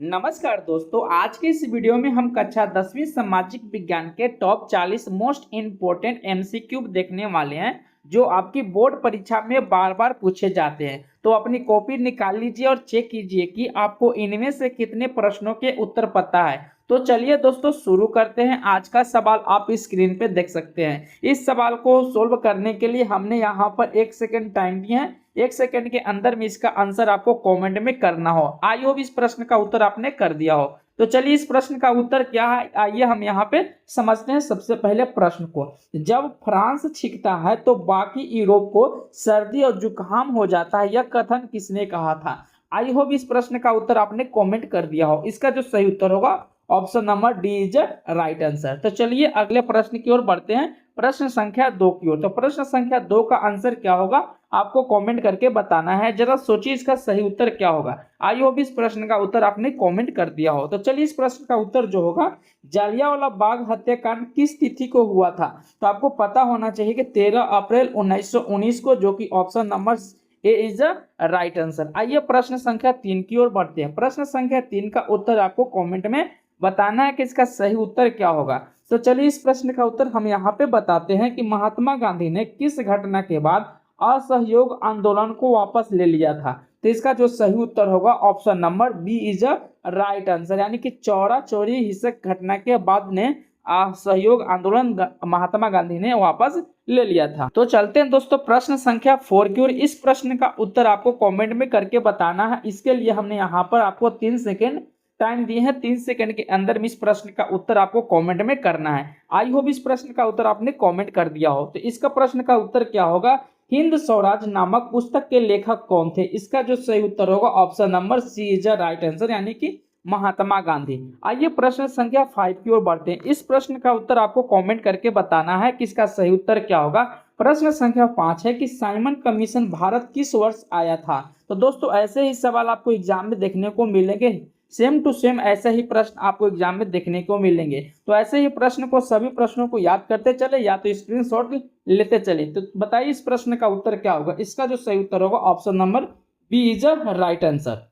नमस्कार दोस्तों, आज के इस वीडियो में हम कक्षा 10वीं सामाजिक विज्ञान के टॉप 40 मोस्ट इम्पोर्टेंट एमसीक्यू देखने वाले हैं जो आपकी बोर्ड परीक्षा में बार बार पूछे जाते हैं। तो अपनी कॉपी निकाल लीजिए और चेक कीजिए कि आपको इनमें से कितने प्रश्नों के उत्तर पता है। तो चलिए दोस्तों शुरू करते हैं। आज का सवाल आप स्क्रीन पे देख सकते हैं। इस सवाल को सोल्व करने के लिए हमने यहाँ पर 1 सेकंड टाइम दिया है। 1 सेकंड के अंदर में इसका आंसर आपको कमेंट में करना हो। आई होप इस प्रश्न का उत्तर आपने कर दिया हो। तो चलिए इस प्रश्न का उत्तर क्या है, आइए हम यहाँ पे समझते हैं। सबसे पहले प्रश्न को, जब फ्रांस छींकता है तो बाकी यूरोप को सर्दी और जुकाम हो जाता है, यह कथन किसने कहा था। आई होप इस प्रश्न का उत्तर आपने कमेंट कर दिया हो। इसका जो सही उत्तर होगा option number D is right answer. तो चलिए अगले प्रश्न की ओर बढ़ते हैं, प्रश्न संख्या 2 की ओर। तो प्रश्न संख्या 2 का आंसर क्या होगा आपको कमेंट करके बताना है। जरा सोचिए इसका सही उत्तर क्या होगा। आई होप इस प्रश्न का उत्तर आपने कमेंट कर दिया हो। तो चलिए इस प्रश्न का उत्तर जो होगा, जलियांवाला बाग हत्याकांड किस तिथि को हुआ था। तो आपको पता होना चाहिए कि 13 अप्रैल 1919 को, जो कि option number A is the right answer. आइए प्रश्न संख्या 3 की ओर बढ़ते हैं। प्रश्न संख्या 3 का उत्तर आपको कॉमेंट में बताना है कि इसका सही उत्तर क्या होगा। तो चलिए इस प्रश्न का उत्तर हम यहाँ पे बताते हैं कि महात्मा गांधी ने किस घटना के बाद असहयोग आंदोलन को वापस ले लिया था। तो इसका जो सही उत्तर होगा option number B is a right answer, यानी कि चौरा चोरी हिंसक घटना के बाद ने असहयोग आंदोलन महात्मा गांधी ने वापस ले लिया था। तो चलते हैं दोस्तों प्रश्न संख्या 4 की ओर। इस प्रश्न का उत्तर आपको कमेंट में करके बताना है। इसके लिए हमने यहाँ पर आपको 3 सेकेंड टाइम दिए हैं। 3 सेकंड के अंदर में इस प्रश्न का उत्तर आपको कमेंट में करना है। आई होप इस प्रश्न का उत्तर आपने कमेंट कर दिया हो। तो इसका प्रश्न का उत्तर क्या होगा, हिंद स्वराज नामक पुस्तक के लेखक कौन थे। इसका जो सही उत्तर होगा option number C is the right answer, यानी कि महात्मा गांधी। आइए प्रश्न संख्या 5 की ओर बढ़ते हैं। इस प्रश्न का उत्तर आपको कमेंट करके बताना है कि इसका सही उत्तर क्या होगा। प्रश्न संख्या 5 है कि साइमन कमीशन भारत किस वर्ष आया था। तो दोस्तों ऐसे ही सवाल आपको एग्जाम में देखने को मिलेंगे, सेम टू सेम ऐसे ही प्रश्न आपको एग्जाम में देखने को मिलेंगे। तो ऐसे ही प्रश्न को, सभी प्रश्नों को याद करते चले या तो स्क्रीनशॉट लेते चले। तो बताइए इस प्रश्न का उत्तर क्या होगा। इसका जो सही उत्तर होगा option number B is a right answer.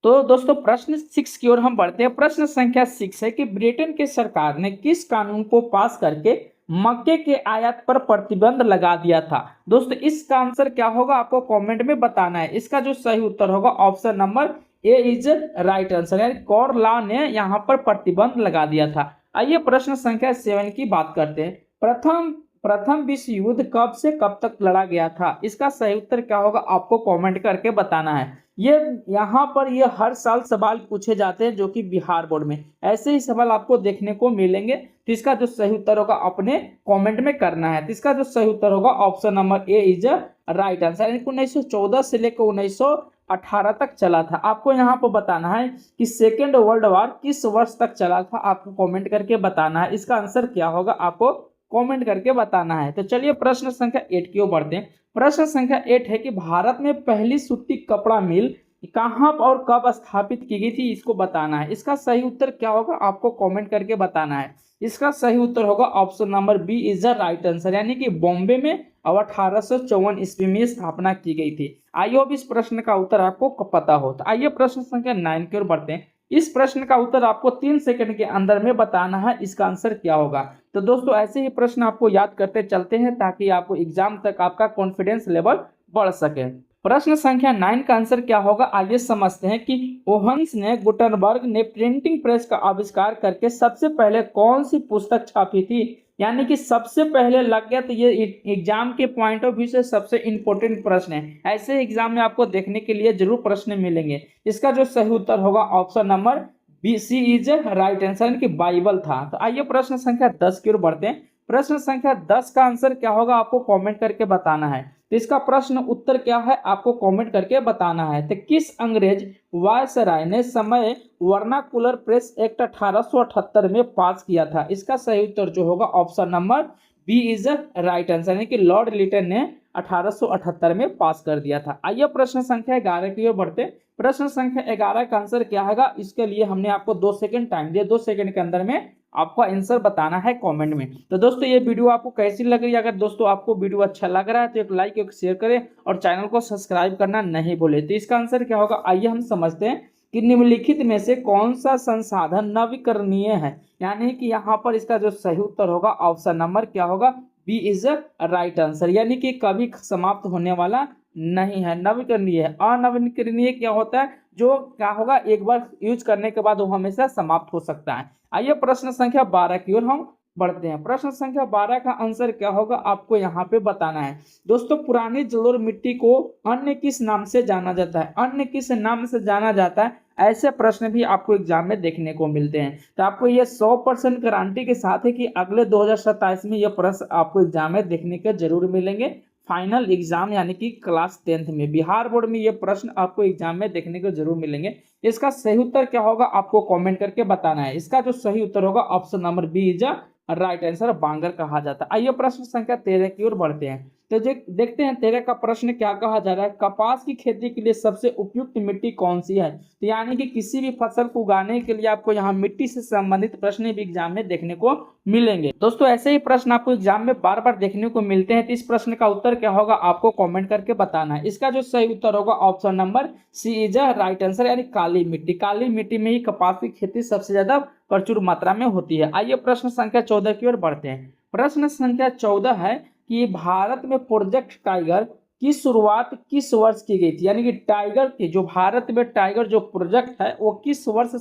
तो दोस्तों प्रश्न 6 की ओर हम बढ़ते हैं। प्रश्न संख्या 6 है कि ब्रिटेन की सरकार ने किस कानून को पास करके मक्के के आयात पर प्रतिबंध लगा दिया था। दोस्तों इसका आंसर क्या होगा आपको कमेंट में बताना है। इसका जो सही उत्तर होगा option number A is right answer, यानी कॉर लॉ ने यहाँ पर प्रतिबंध लगा दिया था। आइए प्रश्न संख्या 7 की बात करते हैं। प्रथम विश्व युद्ध कब से कब तक लड़ा गया था। इसका सही उत्तर क्या होगा आपको कमेंट करके बताना है। ये यहाँ पर ये हर साल सवाल पूछे जाते हैं जो कि बिहार बोर्ड में ऐसे ही सवाल आपको देखने को मिलेंगे। तो इसका जो सही उत्तर होगा अपने कमेंट में करना है। तो इसका जो सही उत्तर होगा option number A is right answer, यानी 1914 से लेकर 1918 तक चला था। आपको यहाँ पर बताना है कि सेकेंड वर्ल्ड वॉर किस वर्ष तक चला था, आपको कमेंट करके बताना है। इसका आंसर क्या होगा आपको कमेंट करके बताना है। तो चलिए प्रश्न संख्या 8 की ओर बढ़ते हैं। प्रश्न संख्या 8 है कि भारत में पहली सूती कपड़ा मिल कहाँ और कब स्थापित की गई थी, इसको बताना है। इसका सही उत्तर क्या होगा आपको कमेंट करके बताना है। इसका सही उत्तर होगा option number B is the right answer, यानी कि बॉम्बे में 1854 ईस्वी में स्थापना की गई थी। आइए अब इस प्रश्न का उत्तर आपको पता हो। तो आइए प्रश्न संख्या 9 की ओर बढ़ते हैं। इस प्रश्न का उत्तर आपको 3 सेकंड के अंदर में बताना है। इसका आंसर क्या होगा। तो दोस्तों ऐसे ही प्रश्न आपको याद करते चलते हैं ताकि आपको एग्जाम तक आपका कॉन्फिडेंस लेवल बढ़ सके। प्रश्न संख्या 9 का आंसर क्या होगा आइए समझते हैं कि ओहन्स ने गुटनबर्ग ने प्रिंटिंग प्रेस का आविष्कार करके सबसे पहले कौन सी पुस्तक छापी थी, यानी कि सबसे पहले लग गया। तो ये एग्जाम के पॉइंट ऑफ व्यू से सबसे इंपॉर्टेंट प्रश्न है। ऐसे एग्जाम में आपको देखने के लिए जरूर प्रश्न मिलेंगे। इसका जो सही उत्तर होगा option number B C is right answer, यानी कि बाइबल था। तो आइए प्रश्न संख्या 10 की ओर बढ़ते हैं। प्रश्न संख्या 10 का आंसर क्या होगा आपको कमेंट करके बताना है। तो इसका प्रश्न उत्तर क्या है आपको कमेंट करके बताना है। तो किस अंग्रेज वायसराय ने समय वर्नाकुलर प्रेस एक्ट 1878 में पास किया था। इसका सही उत्तर जो होगा option number B is right answer, यानी कि लॉर्ड लिटन ने 1878 में पास कर दिया था। आइए प्रश्न संख्या 11 की ओर बढ़ते। प्रश्न संख्या 11 का आंसर क्या होगा, इसके लिए हमने आपको 2 सेकंड टाइम दिया। 2 सेकंड के अंदर में आपको आंसर बताना है कमेंट में। तो दोस्तों ये वीडियो आपको कैसी लग रही है। अगर दोस्तों आपको वीडियो अच्छा लग रहा है तो एक लाइक एक शेयर करें और चैनल को सब्सक्राइब करना नहीं भूलें। तो इसका आंसर क्या होगा आइए हम समझते हैं कि निम्नलिखित में से कौन सा संसाधन नवीकरणीय है। यानी कि यहाँ पर इसका जो सही उत्तर होगा ऑप्शन नंबर क्या होगा, बी इज राइट आंसर। यानी कि कभी समाप्त होने वाला नहीं है, नवीकरणीय है। अनवीकरणीय क्या होता है, जो क्या होगा एक बार यूज करने के बाद वो हमेशा समाप्त हो सकता है। आइए प्रश्न संख्या 12 की ओर हम बढ़ते हैं। प्रश्न संख्या 12 का आंसर क्या होगा आपको यहाँ पे बताना है। दोस्तों पुरानी जलोढ़ मिट्टी को अन्य किस नाम से जाना जाता है, अन्य किस नाम से जाना जाता है, ऐसे प्रश्न भी आपको एग्जाम में देखने को मिलते हैं। तो आपको ये 100% गारंटी के साथ है कि अगले 2027 में ये प्रश्न आपको एग्जाम में देखने के जरूर मिलेंगे। फाइनल एग्जाम यानी कि क्लास 10th में बिहार बोर्ड में ये प्रश्न आपको एग्जाम में देखने को जरूर मिलेंगे। इसका सही उत्तर क्या होगा आपको कमेंट करके बताना है। इसका जो सही उत्तर होगा option number B is right answer, बांगर कहा जाता है। आइए प्रश्न संख्या 13 की ओर बढ़ते हैं। तो जो देखते हैं 13 का प्रश्न क्या कहा जा रहा है, कपास की खेती के लिए सबसे उपयुक्त मिट्टी कौन सी है। तो यानी कि किसी भी फसल को उगाने के लिए आपको यहाँ मिट्टी से संबंधित प्रश्न भी एग्जाम में देखने को मिलेंगे। दोस्तों ऐसे ही प्रश्न आपको एग्जाम में बार बार देखने को मिलते हैं। तो इस प्रश्न का उत्तर क्या होगा आपको कमेंट करके बताना है। इसका जो सही उत्तर होगा option number C is right answer, यानी काली मिट्टी। काली मिट्टी में ही कपास की खेती सबसे ज्यादा प्रचुर मात्रा में होती है। आइए प्रश्न संख्या 14 की ओर बढ़ते हैं। प्रश्न संख्या 14 है कि भारत में प्रोजेक्ट टाइगर की शुरुआत किस वर्ष की गई थी। यानी कि टाइगर की जो भारत में टाइगर जो प्रोजेक्ट है वो किस वर्ष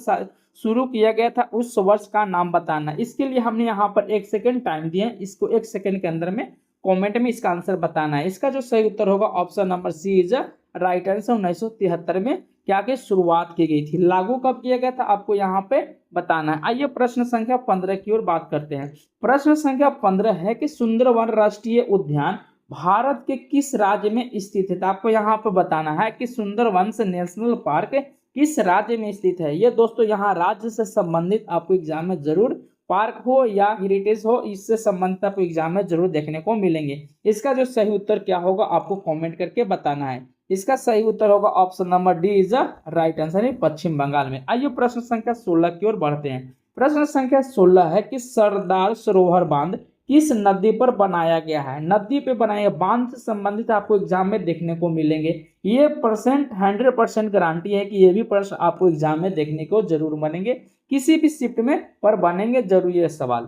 शुरू किया गया था, उस वर्ष का नाम बताना। इसके लिए हमने यहाँ पर 1 सेकेंड टाइम दिया है, इसको 1 सेकेंड के अंदर में कमेंट में इसका आंसर बताना है। इसका जो सही उत्तर होगा option number C is right answer. 1973 में क्या की शुरुआत की गई थी, लागू कब किया गया था आपको यहाँ पे बताना है। आइए प्रश्न संख्या 15 की ओर बात करते हैं। प्रश्न संख्या 15 है कि सुंदरवन राष्ट्रीय उद्यान भारत के किस राज्य में स्थित है। तो आपको यहाँ पे बताना है कि सुंदरवन नेशनल पार्क किस राज्य में स्थित है। ये दोस्तों यहाँ राज्य से संबंधित आपको एग्जाम में जरूर, पार्क हो या हेरिटेज हो, इससे संबंधित आपको एग्जाम में जरूर देखने को मिलेंगे। इसका जो सही उत्तर क्या होगा आपको कमेंट करके बताना है। इसका सही उत्तर होगा option number D is right answer, Paschim Bangal में। आइए प्रश्न संख्या 16 की ओर बढ़ते हैं। प्रश्न संख्या 16 है कि सरदार सरोवर बांध किस नदी पर बनाया गया है। नदी पे बनाया बांध से संबंधित आपको एग्जाम में देखने को मिलेंगे। ये 100% गारंटी है कि ये भी प्रश्न आपको एग्जाम में देखने को जरूर बनेंगे, किसी भी शिफ्ट में पर बनेंगे जरूर ये सवाल।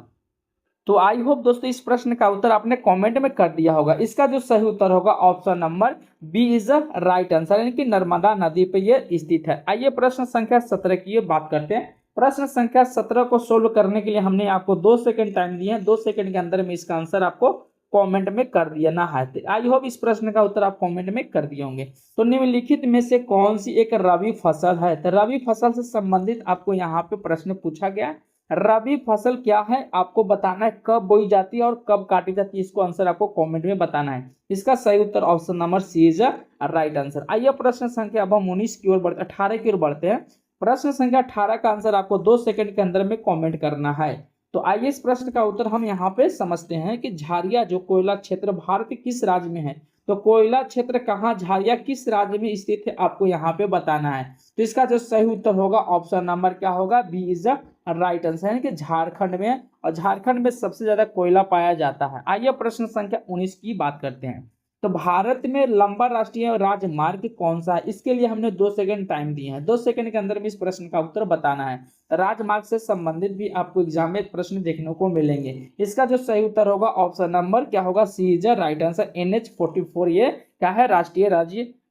तो आई होप दोस्तों इस प्रश्न का उत्तर आपने कमेंट में कर दिया होगा। इसका जो सही उत्तर होगा option number B is right answer, यानी कि नर्मदा नदी पे ये स्थित है। आइए प्रश्न संख्या 17 की बात करते हैं। प्रश्न संख्या 17 को सोल्व करने के लिए हमने आपको 2 सेकंड टाइम दिए हैं। 2 सेकंड के अंदर में इसका आंसर आपको कमेंट में कर दिया ना है। आई होप इस प्रश्न का उत्तर आप कमेंट में कर दिए होंगे। तो निम्नलिखित में से कौन सी एक रबी फसल है। तो रबी फसल से संबंधित आपको यहाँ पे प्रश्न पूछा गया है। रबी फसल क्या है आपको बताना है, कब बोई जाती है और कब काटी जाती है, इसको आंसर आपको कमेंट में बताना है। इसका सही उत्तर option number C is right answer. आइए प्रश्न संख्या अब हम 19 की ओर बढ़ते 18 की ओर बढ़ते हैं। प्रश्न संख्या 18 का आंसर आपको 2 सेकंड के अंदर में कमेंट करना है। तो आइए इस प्रश्न का उत्तर हम यहाँ पे समझते हैं कि झारिया जो कोयला क्षेत्र भारत के किस राज्य में है। तो कोयला क्षेत्र कहाँ, झारिया किस राज्य में स्थित है आपको यहाँ पे बताना है। तो इसका जो सही उत्तर होगा ऑप्शन नंबर क्या होगा, बी इज राइट आंसर, यानी कि झारखंड में, और झारखंड में सबसे ज्यादा कोयला पाया जाता है। आइए प्रश्न संख्या 19 की बात करते हैं। तो भारत में लंबा राष्ट्रीय राजमार्ग कौन सा है। इसके लिए हमने 2 सेकंड टाइम दिए हैं। 2 सेकंड के अंदर में इस प्रश्न का उत्तर बताना है। राजमार्ग से संबंधित भी आपको एग्जाम में प्रश्न देखने को मिलेंगे। इसका जो सही उत्तर होगा ऑप्शन नंबर क्या होगा, सी इज राइट आंसर। NH44 ये क्या है,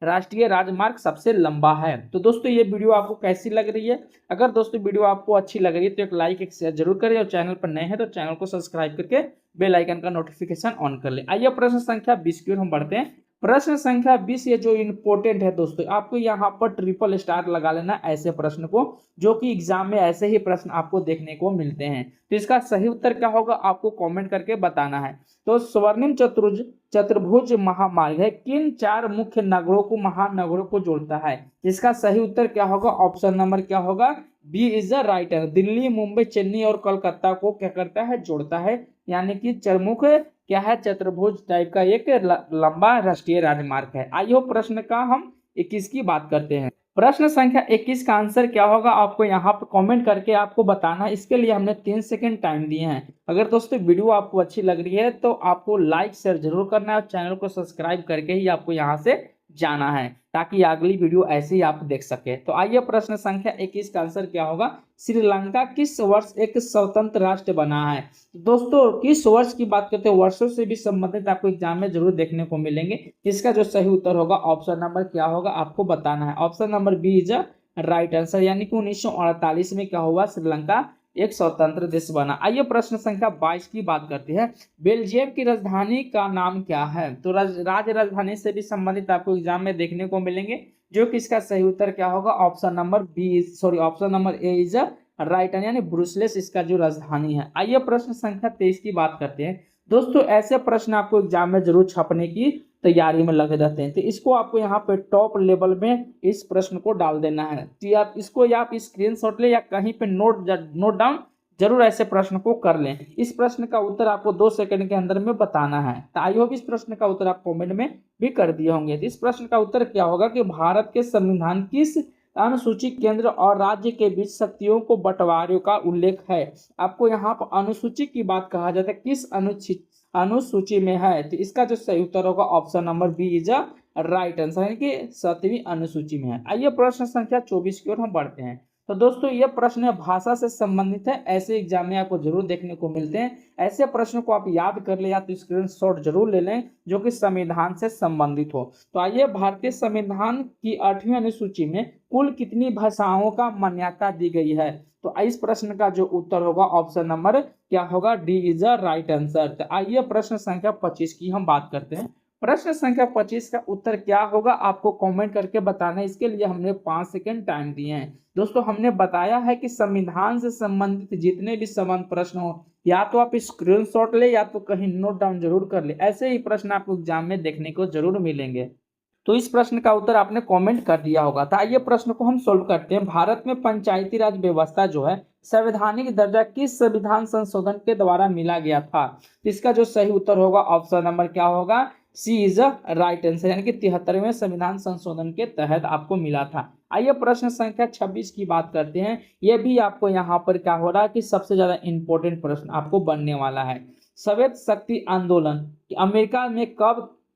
राष्ट्रीय राजमार्ग सबसे लंबा है। तो दोस्तों ये वीडियो आपको कैसी लग रही है। अगर दोस्तों वीडियो आपको अच्छी लग रही है तो एक लाइक एक शेयर जरूर करें, और चैनल पर नए हैं तो चैनल को सब्सक्राइब करके बेल आइकन का नोटिफिकेशन ऑन कर ले। आइए प्रश्न संख्या 20 की ओर हम बढ़ते हैं। प्रश्न संख्या 20 ये जो इंपॉर्टेंट है दोस्तों, आपको यहाँ पर ट्रिपल स्टार लगा लेना ऐसे प्रश्न को, जो कि एग्जाम में ऐसे ही प्रश्न आपको देखने को मिलते हैं। तो इसका सही उत्तर क्या होगा आपको कमेंट करके बताना है। तो स्वर्णिम चतुर्भुज महामार्ग है किन 4 मुख्य नगरों को, महानगरों को जोड़ता है। इसका सही उत्तर क्या होगा, ऑप्शन नंबर क्या होगा, B is the right answer. Delhi, Mumbai, Chennai और कोलकाता को क्या करता है, जोड़ता है। यानी कि चरमुख क्या है, चतुर्भुज टाइप का एक लंबा राष्ट्रीय राजमार्ग है। आइए प्रश्न का हम 21 की बात करते हैं। प्रश्न संख्या 21 का आंसर क्या होगा आपको यहाँ पे कमेंट करके आपको बताना है। इसके लिए हमने 3 सेकंड टाइम दिए हैं। अगर दोस्तों वीडियो आपको अच्छी लग रही है तो आपको लाइक शेयर जरूर करना है, और चैनल को सब्सक्राइब करके ही आपको यहाँ से जाना है, ताकि अगली वीडियो ऐसे ही आप देख सके। तो आइए प्रश्न संख्या 21 का आंसर क्या होगा, श्रीलंका किस वर्ष एक स्वतंत्र राष्ट्र बना है। दोस्तों किस वर्ष की बात करते हैं, वर्षों से भी संबंधित आपको एग्जाम में जरूर देखने को मिलेंगे। इसका जो सही उत्तर होगा ऑप्शन नंबर क्या होगा आपको बताना है, option number B is right answer, यानी कि 1948 में क्या हुआ, श्रीलंका एक स्वतंत्र देश बना। आइए प्रश्न संख्या 22 की बात करते हैं, बेल्जियम की राजधानी का नाम क्या है। तो राज्य राजधानी से भी संबंधित आपको एग्जाम में देखने को मिलेंगे, जो कि इसका सही उत्तर क्या होगा, option number B sorry option number A is right, यानी ब्रुसेल्स इसका जो राजधानी है। आइए प्रश्न संख्या 23 की बात करते हैं। दोस्तों ऐसे प्रश्न आपको एग्जाम में जरूर छपने की तैयारी में लगे रहते हैं, तो इसको आपको यहाँ पे टॉप लेवल में इस प्रश्न को डाल देना है। तो आप इसको या आप स्क्रीनशॉट ले या कहीं पे नोट डाउन जरूर ऐसे प्रश्न को कर लें। इस प्रश्न का उत्तर आपको 2 सेकंड के अंदर में बताना है। तो आई होप इस प्रश्न का उत्तर आप कमेंट में भी कर दिए होंगे। तो इस प्रश्न का उत्तर क्या होगा कि भारत के संविधान किस अनुसूची केंद्र और राज्य के बीच शक्तियों को बंटवारे का उल्लेख है। आपको यहाँ पर अनुसूची की बात कहा जाता है, किस अनुसूची में है। तो इसका जो सही उत्तर होगा option number B is right answer, यानी कि 7वीं अनुसूची में है। आइए प्रश्न संख्या 24 की ओर हम बढ़ते हैं। तो दोस्तों ये प्रश्न भाषा से संबंधित है, ऐसे एग्जाम में आपको जरूर देखने को मिलते हैं। ऐसे प्रश्नों को आप याद कर ले या तो स्क्रीनशॉट जरूर ले लें जो कि संविधान से संबंधित हो। तो आइए, भारतीय संविधान की 8वीं अनुसूची में कुल कितनी भाषाओं का मान्यता दी गई है। तो इस प्रश्न का जो उत्तर होगा ऑप्शन नंबर क्या होगा, D is a right answer. तो आइए प्रश्न संख्या 25 की हम बात करते हैं। प्रश्न संख्या 25 का उत्तर क्या होगा आपको कमेंट करके बताना है। इसके लिए हमने 5 सेकंड टाइम दिए हैं। दोस्तों हमने बताया है कि संविधान से संबंधित जितने भी समान प्रश्न हो, या तो आप स्क्रीनशॉट ले या तो कहीं नोट डाउन जरूर कर ले, ऐसे ही प्रश्न आपको एग्जाम में देखने को जरूर मिलेंगे। तो इस प्रश्न का उत्तर आपने कमेंट कर दिया होगा। तो आइए प्रश्न को हम सोल्व करते हैं। भारत में पंचायती राज व्यवस्था जो है संवैधानिक दर्जा किस संविधान संशोधन के द्वारा मिला गया था। इसका जो सही उत्तर होगा ऑप्शन नंबर क्या होगा, सी इज अ राइट आंसर, यानी कि 73वें संविधान संशोधन के तहत आपको मिला था। आइए प्रश्न संख्या 26 की बात करते हैं। यह भी आपको यहाँ पर क्या हो रहा है कि सबसे ज्यादा इंपॉर्टेंट प्रश्न आपको बनने वाला है। सवेत शक्ति आंदोलन अमेरिका में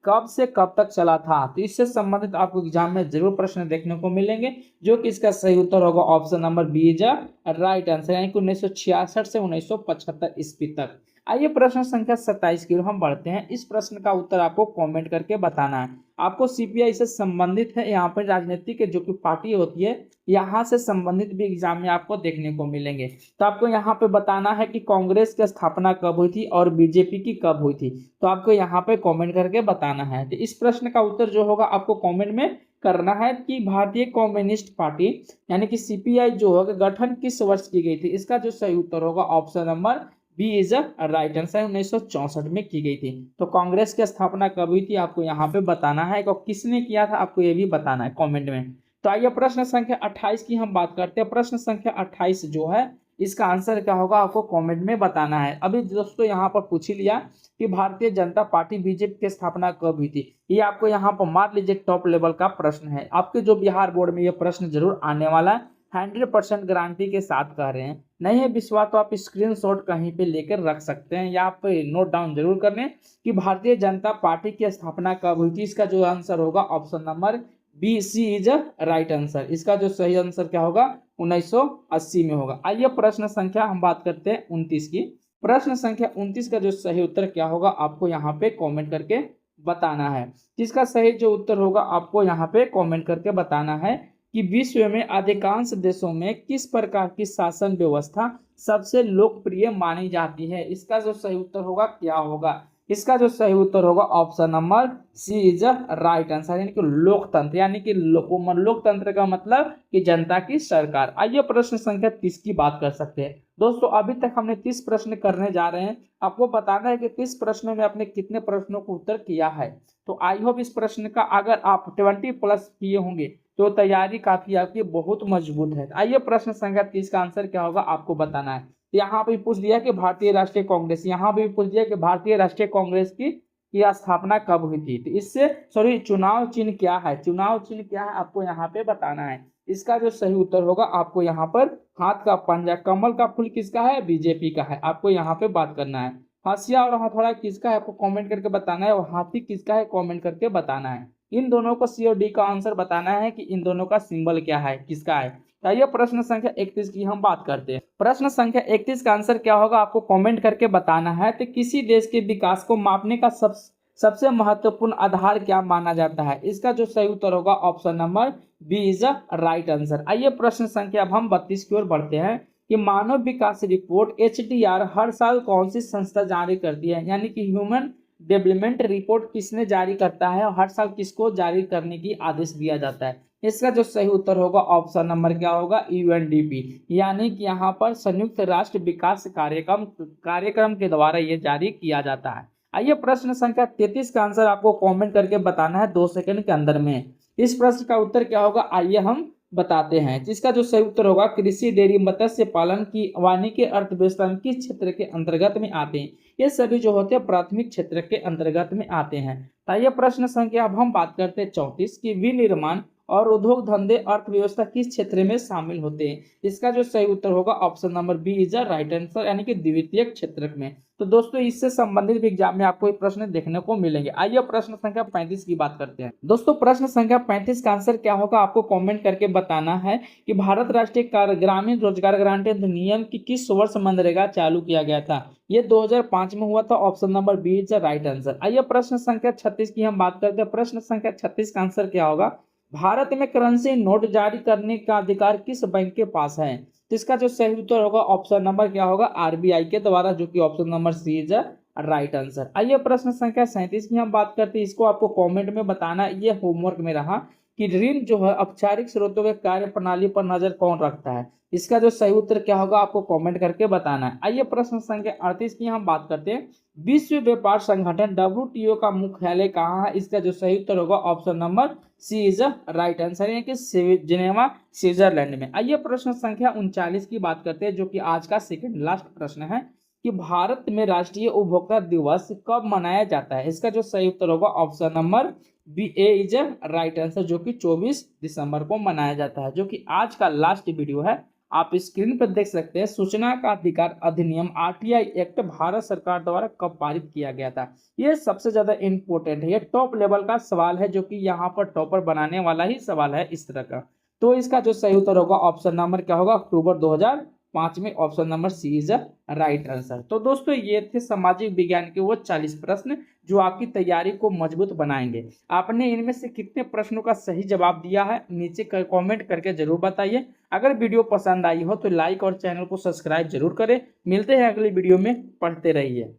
कब से कब तक चला था। तो इससे संबंधित आपको एग्जाम में जरूर प्रश्न देखने को मिलेंगे, जो कि इसका सही उत्तर होगा option number B is right answer, यानी कि 1966 से 1975 ईस्वी तक। आइए प्रश्न संख्या 27 की ओर हम बढ़ते हैं। इस प्रश्न का उत्तर आपको कमेंट करके बताना है। आपको सीपीआई से संबंधित है, यहाँ पर राजनीतिक जो की पार्टी होती है यहाँ से संबंधित भी एग्जाम में आपको देखने को मिलेंगे। तो आपको यहाँ पे बताना है कि कांग्रेस की स्थापना कब हुई थी और बीजेपी की कब हुई थी। तो आपको यहाँ पे कमेंट करके बताना है। तो इस प्रश्न का उत्तर जो होगा आपको कमेंट में करना है कि भारतीय कम्युनिस्ट पार्टी यानी कि सीपीआई जो होगा गठन किस वर्ष की गई थी। इसका जो सही उत्तर होगा option number B is right answer, 1964 में की गई थी। तो कांग्रेस की स्थापना कब हुई थी आपको यहाँ पे बताना है, और किसने किया था आपको ये भी बताना है कमेंट में। तो आइए प्रश्न संख्या 28 की हम बात करते हैं। प्रश्न संख्या 28 जो है इसका आंसर क्या होगा आपको कमेंट में बताना है। अभी दोस्तों यहाँ पर पूछ ही लिया कि भारतीय जनता पार्टी बीजेपी की स्थापना कब हुई थी। ये आपको यहाँ पर मान लीजिए टॉप लेवल का प्रश्न है, आपके जो बिहार बोर्ड में ये प्रश्न जरूर आने वाला है। 100% गारंटी के साथ कह रहे हैं। नहीं है विश्वास तो आप स्क्रीनशॉट कहीं पे लेकर रख सकते हैं या आप नोट डाउन जरूर कर लें कि भारतीय जनता पार्टी की स्थापना कब हुई थी। इसका जो आंसर होगा option number B C is right answer. इसका जो सही आंसर क्या होगा 1980 में होगा। आइए प्रश्न संख्या हम बात करते हैं 29 की। प्रश्न संख्या 29 का जो सही उत्तर क्या होगा आपको यहाँ पे कमेंट करके बताना है। जिसका सही जो उत्तर होगा आपको यहाँ पे कमेंट करके बताना है कि विश्व में अधिकांश देशों में किस प्रकार की शासन व्यवस्था सबसे लोकप्रिय मानी जाती है। इसका जो सही उत्तर होगा क्या होगा, इसका जो सही उत्तर होगा option number C is right answer, यानी कि लोकतंत्र, यानी कि लोकतंत्र का मतलब कि जनता की सरकार। आइए प्रश्न संख्या 30 की बात कर सकते हैं। दोस्तों अभी तक हमने 30 प्रश्न करने जा रहे हैं। आपको बताना है कि 30 प्रश्नों में आपने कितने प्रश्नों को उत्तर किया है। तो आई होप इस प्रश्न का अगर आप 20+ किए होंगे तो तैयारी काफी आपकी बहुत मजबूत है। आइए प्रश्न संख्या 30 का आंसर क्या होगा आपको बताना है। यहाँ पे पूछ दिया कि भारतीय राष्ट्रीय कांग्रेस, यहाँ पे पूछ दिया कि भारतीय राष्ट्रीय कांग्रेस की स्थापना कब हुई थी। तो इससे चुनाव चिन्ह क्या है, चुनाव चिन्ह क्या है आपको यहाँ पे बताना है। इसका जो सही उत्तर होगा आपको यहाँ पर हाथ का पंजा, कमल का फूल किसका है, बीजेपी का है। आपको यहाँ पे बात करना है। हंसिया और हथौड़ा किसका है आपको कमेंट करके बताना है, और हाथी किसका है कमेंट करके बताना है। इन दोनों को सी और डी का आंसर बताना है कि इन दोनों का सिंबल क्या है, किसका है। आइए प्रश्न संख्या 31 की हम बात करते हैं। प्रश्न संख्या 31 का आंसर क्या होगा आपको कमेंट करके बताना है। तो किसी देश के विकास को मापने का सबसे महत्वपूर्ण आधार क्या माना जाता है? इसका जो सही उत्तर होगा option number B is the right answer. आइए प्रश्न संख्या अब हम 32 की ओर बढ़ते हैं कि मानव विकास रिपोर्ट HDR हर साल कौन सी संस्था जारी करती है, यानी कि ह्यूमन डेवलपमेंट रिपोर्ट किसने जारी करता है और हर साल किसको जारी करने की आदेश दिया जाता है? इसका जो सही उत्तर होगा ऑप्शन नंबर क्या होगा UNDP, यानी कि यहाँ पर संयुक्त राष्ट्र विकास कार्यक्रम के द्वारा ये जारी किया जाता है। आइए प्रश्न संख्या 33 का आंसर आपको कमेंट करके बताना है 2 सेकंड के अंदर में। इस प्रश्न का उत्तर क्या होगा आइए हम बताते हैं, जिसका जो सही उत्तर होगा कृषि, डेयरी, मत्स्य पालन की वानिकी अर्थव्यवस्था में किस क्षेत्र के अंतर्गत में आते हैं? ये सभी जो होते हैं प्राथमिक क्षेत्र के अंतर्गत में आते हैं। तो ये प्रश्न संख्या अब हम बात करते हैं 34 की विनिर्माण और उद्योग धंधे अर्थव्यवस्था किस क्षेत्र में शामिल होते हैं? इसका जो सही उत्तर होगा option number B is the right answer, यानी कि द्वितीय क्षेत्र में। तो दोस्तों इससे संबंधित भी एग्जाम में आपको प्रश्न देखने को मिलेंगे। आइए प्रश्न संख्या 35 की बात करते हैं। दोस्तों प्रश्न संख्या 35 का आंसर क्या होगा आपको कमेंट करके बताना है कि भारत राष्ट्रीय ग्रामीण रोजगार गारंटी अधिनियम की किस वर्ष मनरेगा चालू किया गया था? ये 2005 में हुआ था। Option number B is the right answer. आइए प्रश्न संख्या 36 की हम बात करते हैं। प्रश्न संख्या 36 का आंसर क्या होगा? भारत में करेंसी नोट जारी करने का अधिकार किस बैंक के पास है? तो इसका जो सही उत्तर होगा ऑप्शन नंबर क्या होगा RBI के द्वारा, जो कि option number C is right answer. आइए प्रश्न संख्या 37 की हम बात करते हैं। इसको आपको कमेंट में बताना, ये होमवर्क में रहा कि ऋण जो है औपचारिक स्रोतों के कार्य प्रणाली पर नजर कौन रखता है? इसका जो सही उत्तर क्या होगा आपको कमेंट करके बताना है। आइए प्रश्न संख्या 38 की हम बात करते हैं। विश्व व्यापार संगठन WTO का मुख्यालय कहाँ है? इसका जो सही उत्तर होगा option number C is right answer, यानी कि जिनेवा स्विट्जरलैंड में। आइए प्रश्न संख्या 39 की बात करते हैं, जो कि आज का सेकंड लास्ट प्रश्न है कि भारत में राष्ट्रीय उपभोक्ता दिवस कब मनाया जाता है? इसका जो सही उत्तर होगा option number B A is right answer, जो कि 24 दिसंबर को मनाया जाता है, जो कि आज का लास्ट वीडियो है। आप स्क्रीन पर देख सकते हैं सूचना का अधिकार अधिनियम RTI एक्ट भारत सरकार द्वारा कब पारित किया गया था? ये सबसे ज्यादा इंपॉर्टेंट है, ये टॉप लेवल का सवाल है, जो कि यहाँ पर टॉपर बनाने वाला ही सवाल है इस तरह का। तो इसका जो सही उत्तर होगा ऑप्शन नंबर क्या होगा अक्टूबर 2005 में, option number C is right answer. तो दोस्तों ये थे सामाजिक विज्ञान के वो 40 प्रश्न जो आपकी तैयारी को मजबूत बनाएंगे। आपने इनमें से कितने प्रश्नों का सही जवाब दिया है नीचे कमेंट करके जरूर बताइए। अगर वीडियो पसंद आई हो तो लाइक और चैनल को सब्सक्राइब जरूर करें। मिलते हैं अगली वीडियो में, पढ़ते रहिए।